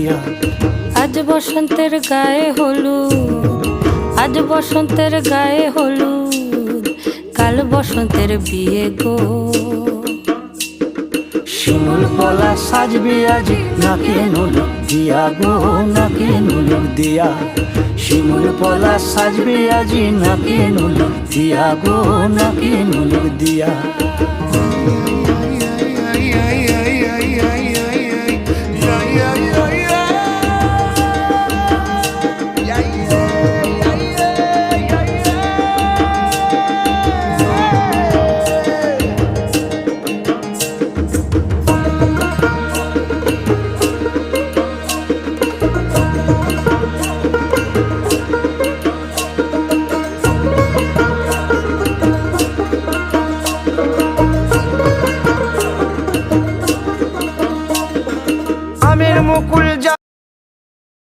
দিয়া। আজ বসন্তের গায়ে হলুদ, আজ বসন্তের গায়ে হলুদ, কাল বসন্তের বিয়ে গো। শিমুল পলা সাজবে আজি নাকে নুলুক দিয়া গো, নাকে নুলুক দিয়া। শিমুল পলা সাজবে আজি নাকে নুলুক দিয়া গো, নাকে নুলুক দিয়া।